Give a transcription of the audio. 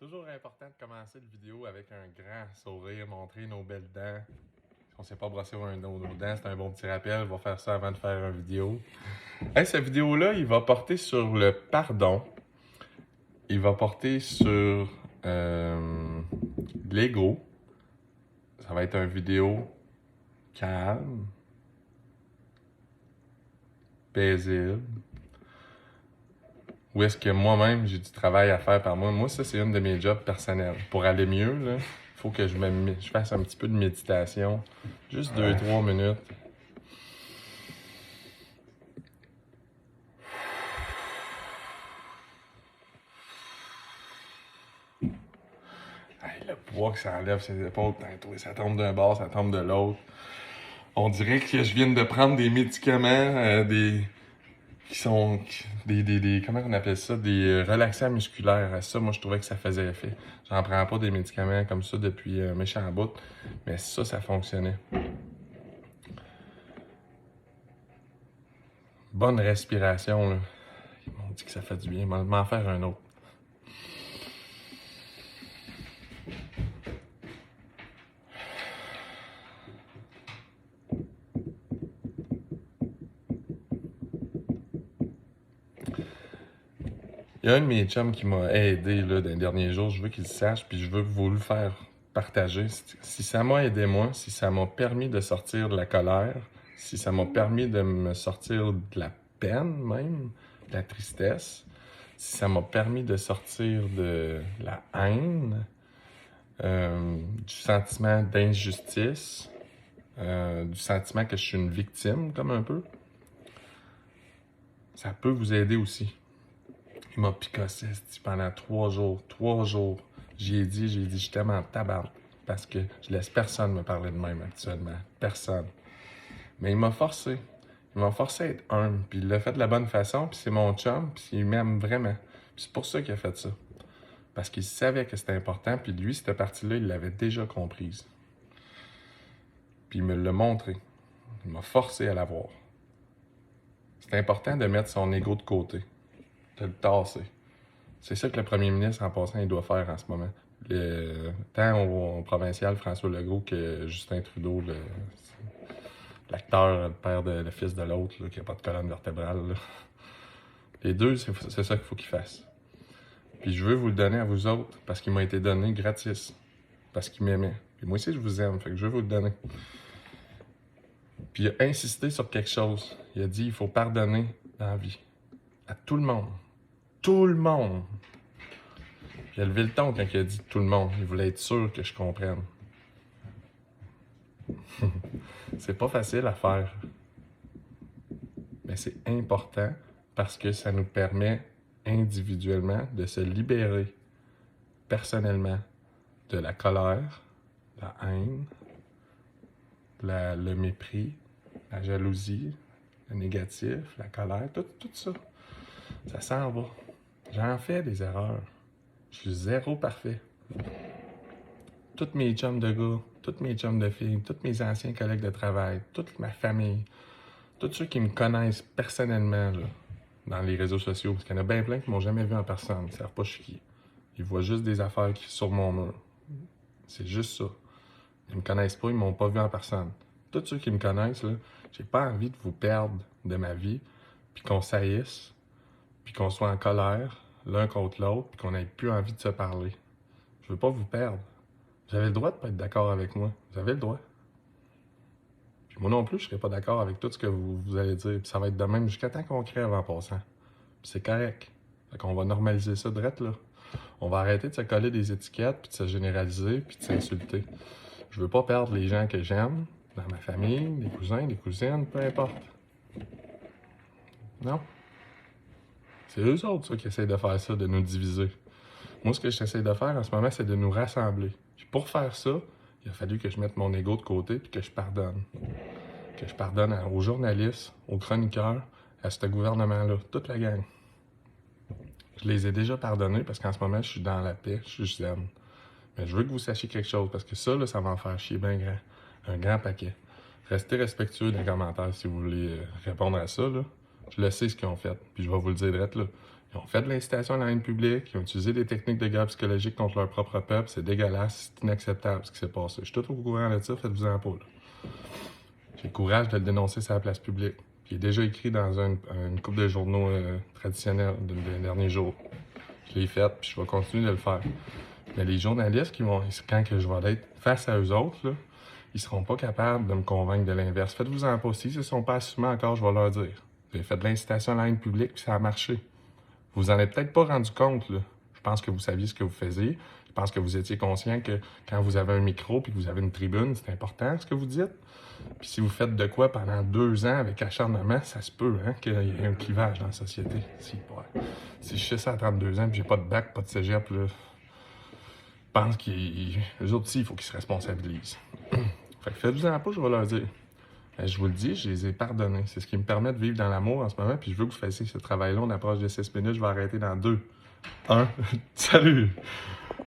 Toujours important de commencer la vidéo avec un grand sourire, montrer nos belles dents. Si on ne s'est pas brossé nos dents, c'est un bon petit rappel. On va faire ça avant de faire une vidéo. Hey, cette vidéo-là, il va porter sur le pardon. Il va porter sur l'ego. Ça va être une vidéo calme, paisible. Où est-ce que moi-même, j'ai du travail à faire par moi. Moi, ça, c'est une de mes jobs personnels. Pour aller mieux, là, faut que je fasse un petit peu de méditation. Juste 2-3 minutes. Hey, le poids que ça enlève ses épaules, ça tombe d'un bord, ça tombe de l'autre. On dirait que je viens de prendre des médicaments, qui sont comment on appelle ça, des relaxants musculaires. Ça, moi, je trouvais que ça faisait effet. J'en prends pas des médicaments comme ça depuis un méchant bout, mais ça fonctionnait. Bonne respiration, là. Ils m'ont dit que ça fait du bien. M'en faire un autre. Il y a un de mes chums qui m'a aidé là, dans les derniers jours. Je veux qu'il le sache, puis je veux vous le faire partager. Si ça m'a aidé moi, si ça m'a permis de sortir de la colère, si ça m'a permis de me sortir de la peine même, de la tristesse, si ça m'a permis de sortir de la haine, du sentiment d'injustice, du sentiment que je suis une victime, comme un peu, ça peut vous aider aussi. Il m'a picossé pendant 3 jours. 3 jours. J'ai dit, je t'aime en tabarnak. Parce que je laisse personne me parler de même actuellement. Personne. Mais il m'a forcé. Il m'a forcé à être humble. Puis il l'a fait de la bonne façon. Puis c'est mon chum. Puis il m'aime vraiment. Puis c'est pour ça qu'il a fait ça. Parce qu'il savait que c'était important. Puis lui, cette partie-là, il l'avait déjà comprise. Puis il me l'a montré. Il m'a forcé à la voir. C'est important de mettre son ego de côté. De le tasser. C'est ça que le premier ministre, en passant, il doit faire en ce moment. Tant au provincial, François Legault, que Justin Trudeau, l'acteur, le fils de l'autre, qui n'a pas de colonne vertébrale. Là. Les deux, c'est ça qu'il faut qu'ils fassent. Puis je veux vous le donner à vous autres, parce qu'il m'a été donné gratis. Parce qu'il m'aimait. Puis moi aussi, je vous aime, fait que je veux vous le donner. Puis il a insisté sur quelque chose. Il a dit, il faut pardonner dans la vie. À tout le monde. Tout le monde. Il a levé le ton quand il a dit tout le monde. Il voulait être sûr que je comprenne. C'est pas facile à faire. Mais c'est important parce que ça nous permet individuellement de se libérer personnellement de la colère, la haine, le mépris, la jalousie, le négatif, la colère, tout ça. Ça s'en va. J'en fais des erreurs. Je suis zéro parfait. Tous mes chums de gars, tous mes chums de filles, tous mes anciens collègues de travail, toute ma famille, tous ceux qui me connaissent personnellement là, dans les réseaux sociaux, parce qu'il y en a bien plein qui m'ont jamais vu en personne, ils savent pas je suis qui. Ils voient juste des affaires qui sont sur mon mur. C'est juste ça. Ils me connaissent pas, ils m'ont pas vu en personne. Tous ceux qui me connaissent, là, j'ai pas envie de vous perdre de ma vie, puis qu'on saillisse, puis qu'on soit en colère l'un contre l'autre, puis qu'on n'ait plus envie de se parler. Je veux pas vous perdre. Vous avez le droit de pas être d'accord avec moi. Vous avez le droit. Puis moi non plus, je serai pas d'accord avec tout ce que vous allez dire. Puis ça va être de même jusqu'à temps qu'on crève en passant. Puis c'est correct. Fait qu'on va normaliser ça direct là. On va arrêter de se coller des étiquettes, puis de se généraliser, puis de s'insulter. Je veux pas perdre les gens que j'aime, dans ma famille, des cousins, des cousines, peu importe. Non. C'est eux autres, ça, qui essayent de faire ça, de nous diviser. Moi, ce que j'essaie de faire en ce moment, c'est de nous rassembler. Puis pour faire ça, il a fallu que je mette mon ego de côté puis que je pardonne. Que je pardonne aux journalistes, aux chroniqueurs, à ce gouvernement-là, toute la gang. Je les ai déjà pardonnés parce qu'en ce moment, je suis dans la paix, je suis zen. Mais je veux que vous sachiez quelque chose parce que ça, là, ça va en faire chier bien grand. Un grand paquet. Restez respectueux dans les commentaires si vous voulez répondre à ça, là. Je le sais ce qu'ils ont fait, puis je vais vous le dire direct là. Ils ont fait de l'incitation à la haine publique, ils ont utilisé des techniques de guerre psychologique contre leur propre peuple. C'est dégueulasse, c'est inacceptable ce qui s'est passé. Je suis tout au courant de ça, faites-vous-en pas. J'ai le courage de le dénoncer sur la place publique. Puis il est déjà écrit dans une couple de journaux traditionnels des derniers jours. Je l'ai fait, puis je vais continuer de le faire. Mais les journalistes, quand que je vais être face à eux autres, là, ils seront pas capables de me convaincre de l'inverse. Faites-vous-en pas. S'ils ne sont pas assumés encore, je vais leur dire. Vous avez fait de l'incitation à la haine publique, puis ça a marché. Vous en avez peut-être pas rendu compte, là. Je pense que vous saviez ce que vous faisiez. Je pense que vous étiez conscient que quand vous avez un micro puis que vous avez une tribune, c'est important ce que vous dites. Puis si vous faites de quoi pendant 2 ans avec acharnement, ça se peut qu'il y ait un clivage dans la société. Si je fais ça à 32 ans puis j'ai pas de bac, pas de cégep, là, je pense qu'ils eux autres aussi, il faut qu'ils se responsabilisent. Fait que faites-vous-en pas, je vais leur dire. Je vous le dis, je les ai pardonnés. C'est ce qui me permet de vivre dans l'amour en ce moment. Puis je veux que vous fassiez ce travail-là. On approche de 6 minutes. Je vais arrêter dans 2, 1. Salut!